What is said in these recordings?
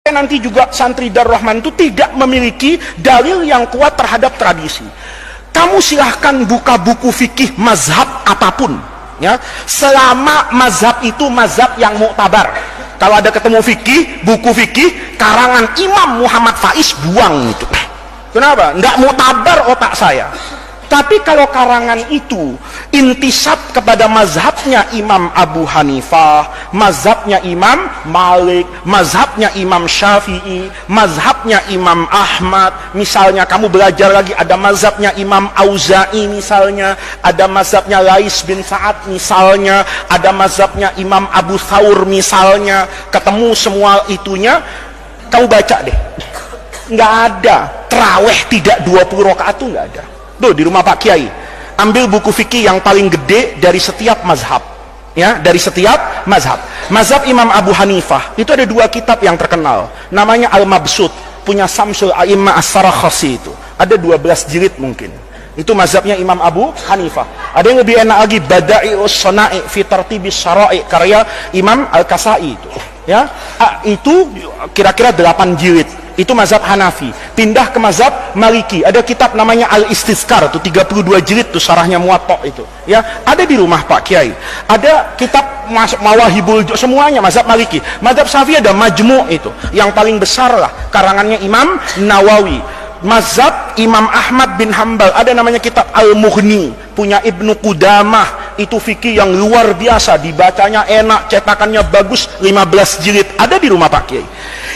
Nanti juga santri Darul Rahman itu tidak memiliki dalil yang kuat terhadap tradisi. Kamu silahkan buka buku fikih mazhab apapun, ya, selama mazhab itu mazhab yang muktabar. Kalau ada ketemu fikih, buku fikih karangan Imam Muhammad Faiz, buang itu. Kenapa? Nggak muktabar otak saya. Tapi kalau karangan itu intisab kepada mazhabnya Imam Abu Hanifah, mazhabnya Imam Malik, mazhabnya Imam Syafi'i, mazhabnya Imam Ahmad, misalnya kamu belajar lagi ada mazhabnya Imam Auza'i misalnya, ada mazhabnya Lais bin Sa'ad misalnya, ada mazhabnya Imam Abu Thawr misalnya, ketemu semua itunya, kamu baca deh. Nggak ada tarawih tidak 20 rakaat tuh nggak ada. Tuh di rumah Pak Kiai, ambil buku fikih yang paling gede dari setiap mazhab, ya, dari setiap mazhab. Mazhab Imam Abu Hanifah itu ada 2 kitab yang terkenal, namanya Al-Mabsut, punya Samsul A'immah As-Sarakhsi, itu ada 12 jilid mungkin. Itu mazhabnya Imam Abu Hanifah. Ada yang lebih enak lagi, Bada'i'us Shana'i fi Tartibis Syara'i, karya Imam Al-Kasai itu, ya. Itu kira-kira 8 jilid. Itu mazhab Hanafi. Pindah ke mazhab Maliki, ada kitab namanya Al-Istizkar, itu 32 jilid tuh syarahnya Muwatta itu, ya, ada di rumah Pak Kiai. Ada kitab Mawahibul, semuanya mazhab Maliki. Mazhab Syafi'i ada Majmu' itu, yang paling besar lah, karangannya Imam Nawawi. Mazhab Imam Ahmad bin Hambal ada namanya kitab Al-Mughni, punya Ibnu Qudamah, itu fikih yang luar biasa, dibacanya enak, cetakannya bagus, 15 jilid, ada di rumah Pak Kiai.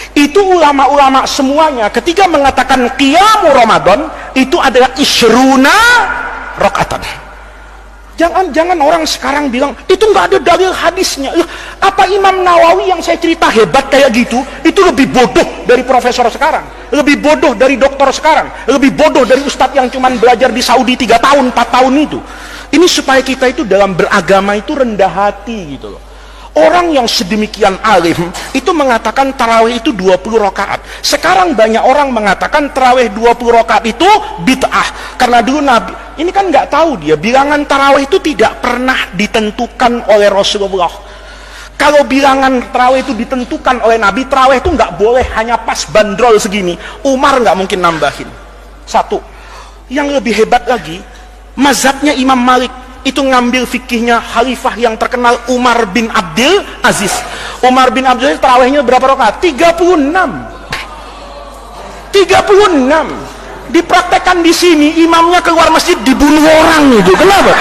Itu ulama-ulama semuanya ketika mengatakan qiyamu Ramadan itu adalah isyruna rakaatan. Jangan orang sekarang bilang itu nggak ada dalil hadisnya. Apa Imam Nawawi yang saya cerita hebat kayak gitu itu lebih bodoh dari profesor sekarang, lebih bodoh dari dokter sekarang, lebih bodoh dari ustadz yang cuman belajar di Saudi 3 tahun 4 tahun itu. Ini supaya kita itu dalam beragama itu rendah hati gitu loh. Orang yang sedemikian alim itu mengatakan tarawih itu 20 rakaat. Sekarang banyak orang mengatakan tarawih 20 rakaat itu bid'ah. Karena dulu Nabi, ini kan nggak tahu dia, bilangan tarawih itu tidak pernah ditentukan oleh Rasulullah. Kalau bilangan tarawih itu ditentukan oleh Nabi, tarawih itu nggak boleh hanya pas bandrol segini. Umar nggak mungkin nambahin. Satu. Yang lebih hebat lagi, mazhabnya Imam Malik itu ngambil fikihnya khalifah yang terkenal Umar bin Abdul Aziz. Umar bin Abdul Aziz tarawihnya berapa rakaat? 36. Dipraktekkan di sini, imamnya keluar masjid dibunuh orang itu. Kenapa?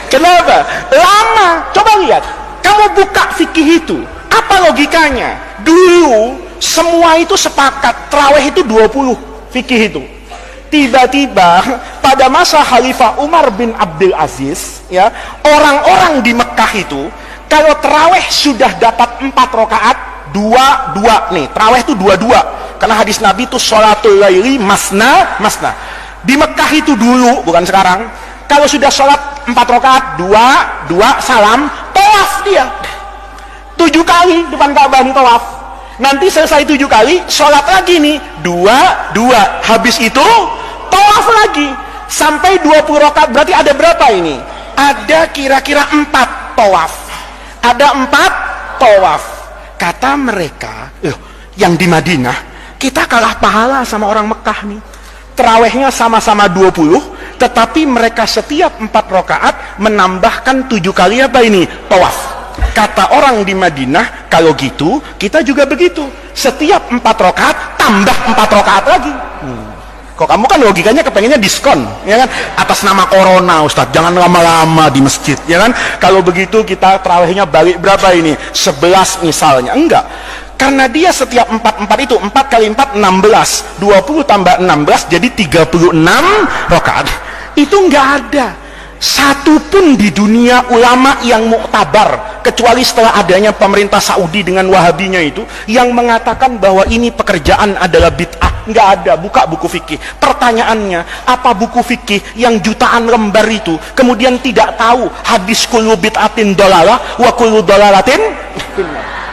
Kenapa? Lama. Coba lihat. Kamu buka fikih itu. Apa logikanya? Dulu semua itu sepakat tarawih itu 20 fikih itu. Tiba-tiba pada masa Khalifah Umar bin Abdul Aziz, ya, orang-orang di Mekah itu kalau tarawih sudah dapat 4 rakaat, 2 nih, tarawih itu 2 karena hadis Nabi itu sholatul laili masna. Di Mekah itu dulu, bukan sekarang, kalau sudah sholat 4 rakaat, 2 salam, tawaf dia 7 kali depan Ka'bah nih, tawaf. Nanti selesai 7 kali, sholat lagi nih, 2, habis itu tawaf lagi sampai 20 rakaat. Berarti ada berapa ini? Ada kira-kira 4 tawaf. Ada 4 tawaf. Kata mereka, yang di Madinah kita kalah pahala sama orang Mekah nih. Tarawihnya sama-sama 20, tetapi mereka setiap 4 rakaat menambahkan 7 kali apa ini? Tawaf. Kata orang di Madinah, kalau gitu kita juga begitu, setiap 4 rakaat tambah 4 rakaat lagi. Kok kamu kan logikanya kepengennya diskon, ya kan, atas nama corona Ustadz, jangan lama-lama di masjid, ya kan. Kalau begitu kita tarawihnya balik berapa ini? 11 misalnya. Enggak, karena dia setiap 4 itu 4 kali 4 16, 20 tambah 16 jadi 36 rakaat. Itu enggak ada satu pun di dunia ulama yang muktabar, kecuali setelah adanya pemerintah Saudi dengan Wahabinya itu, yang mengatakan bahwa ini pekerjaan adalah bid'ah. Nggak ada. Buka buku fikih. Pertanyaannya, apa buku fikih yang jutaan lembar itu kemudian tidak tahu hadis kullu bid'atin dolalah wa kullu dolalatin finnar?